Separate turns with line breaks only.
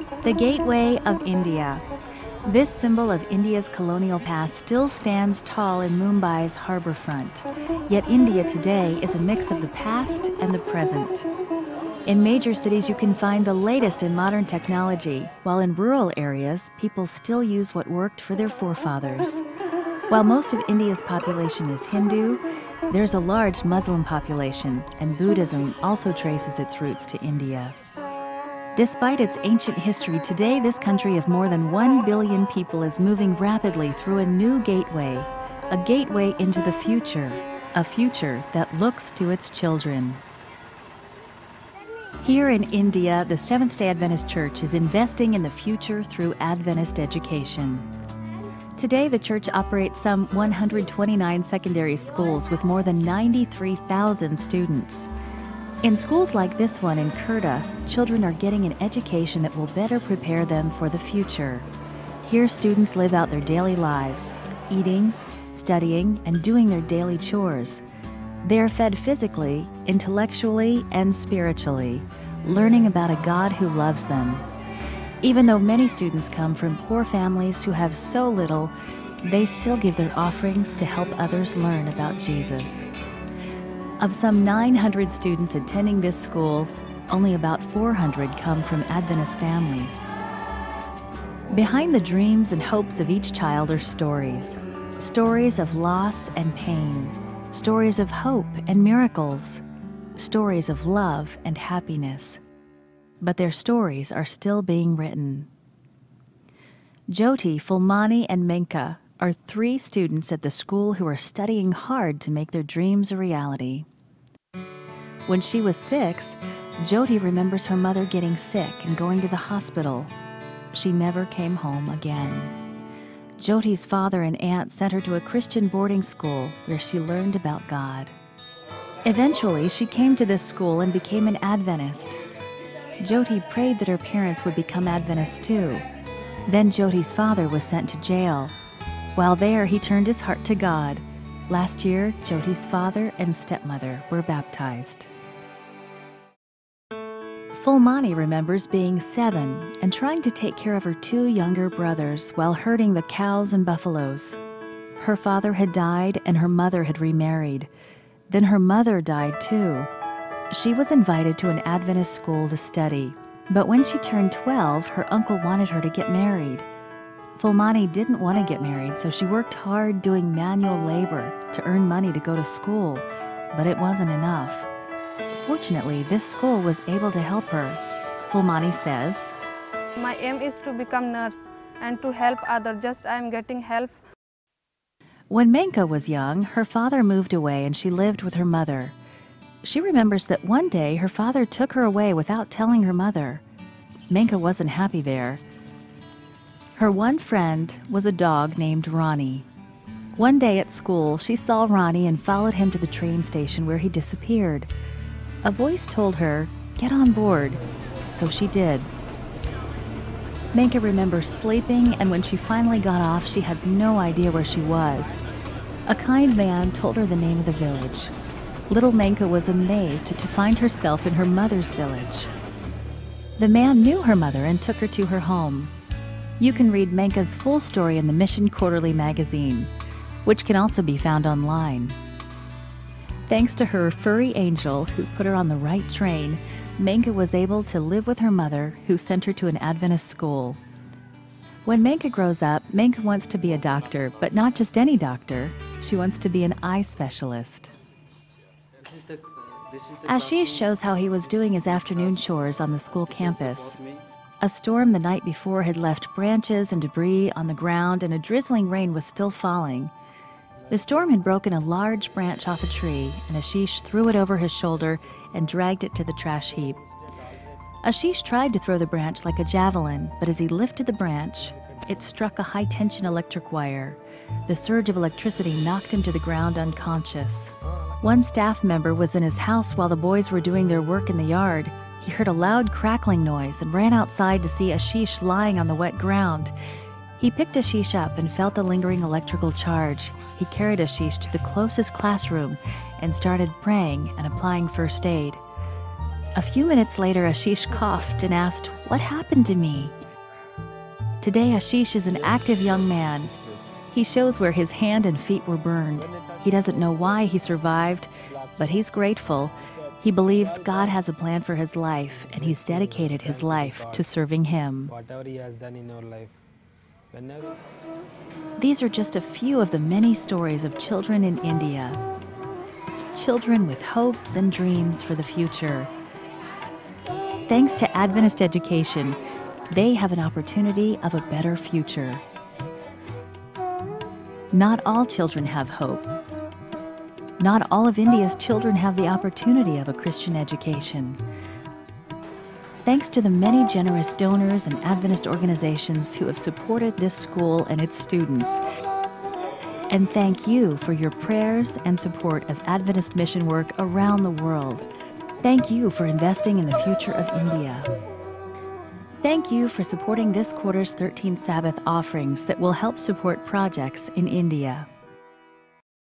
The Gateway of India. This symbol of India's colonial past still stands tall in Mumbai's harbor front. Yet India today is a mix of the past and the present. In major cities, you can find the latest in modern technology, while in rural areas, people still use what worked for their forefathers. While most of India's population is Hindu, there's a large Muslim population, and Buddhism also traces its roots to India. Despite its ancient history, today this country of more than 1 billion people is moving rapidly through a new gateway, a gateway into the future, a future that looks to its children. Here in India, the Seventh-day Adventist Church is investing in the future through Adventist education. Today, the church operates some 129 secondary schools with more than 93,000 students. In schools like this one in Khurda, children are getting an education that will better prepare them for the future. Here, students live out their daily lives, eating, studying, and doing their daily chores. They are fed physically, intellectually, and spiritually, learning about a God who loves them. Even though many students come from poor families who have so little, they still give their offerings to help others learn about Jesus. Of some 900 students attending this school, only about 400 come from Adventist families. Behind the dreams and hopes of each child are stories. Stories of loss and pain. Stories of hope and miracles. Stories of love and happiness. But their stories are still being written. Jyoti, Fulmani, and Menka are 3 students at the school who are studying hard to make their dreams a reality. When she was 6, Jyoti remembers her mother getting sick and going to the hospital. She never came home again. Jyoti's father and aunt sent her to a Christian boarding school where she learned about God. Eventually, she came to this school and became an Adventist. Jyoti prayed that her parents would become Adventists too. Then Jyoti's father was sent to jail. While there, he turned his heart to God. Last year, Jyoti's father and stepmother were baptized. Fulmani remembers being 7 and trying to take care of her 2 younger brothers while herding the cows and buffaloes. Her father had died and her mother had remarried. Then her mother died too. She was invited to an Adventist school to study, but when she turned 12, her uncle wanted her to get married. Fulmani didn't want to get married, so she worked hard doing manual labor to earn money to go to school, but it wasn't enough. Fortunately, this school was able to help her. Fulmani says,
"My aim is to become nurse and to help others, just I am getting help."
When Menka was young, her father moved away and she lived with her mother. She remembers that one day her father took her away without telling her mother. Menka wasn't happy there. Her one friend was a dog named Ronnie. One day at school, she saw Ronnie and followed him to the train station where he disappeared. A voice told her, "Get on board," so she did. Menka remembers sleeping, and when she finally got off, she had no idea where she was. A kind man told her the name of the village. Little Menka was amazed to find herself in her mother's village. The man knew her mother and took her to her home. You can read Menka's full story in the Mission Quarterly magazine, which can also be found online. Thanks to her furry angel who put her on the right train, Menka was able to live with her mother, who sent her to an Adventist school. When Menka grows up, Menka wants to be a doctor, but not just any doctor. She wants to be an eye specialist. Ashish shows how he was doing his afternoon chores on the school campus. A storm the night before had left branches and debris on the ground, and a drizzling rain was still falling. The storm had broken a large branch off a tree, and Ashish threw it over his shoulder and dragged it to the trash heap. Ashish tried to throw the branch like a javelin, but as he lifted the branch, it struck a high-tension electric wire. The surge of electricity knocked him to the ground unconscious. One staff member was in his house while the boys were doing their work in the yard. He heard a loud crackling noise and ran outside to see Ashish lying on the wet ground. He picked Ashish up and felt the lingering electrical charge. He carried Ashish to the closest classroom and started praying and applying first aid. A few minutes later, Ashish coughed and asked, "What happened to me?" Today, Ashish is an active young man. He shows where his hand and feet were burned. He doesn't know why he survived, but he's grateful. He believes God has a plan for his life, and he's dedicated his life to serving him.
Whatever he has done in our life. Whenever
These are just a few of the many stories of children in India. Children with hopes and dreams for the future. Thanks to Adventist education, they have an opportunity of a better future. Not all children have hope. Not all of India's children have the opportunity of a Christian education. Thanks to the many generous donors and Adventist organizations who have supported this school and its students. And thank you for your prayers and support of Adventist mission work around the world. Thank you for investing in the future of India. Thank you for supporting this quarter's 13th Sabbath offerings that will help support projects in India.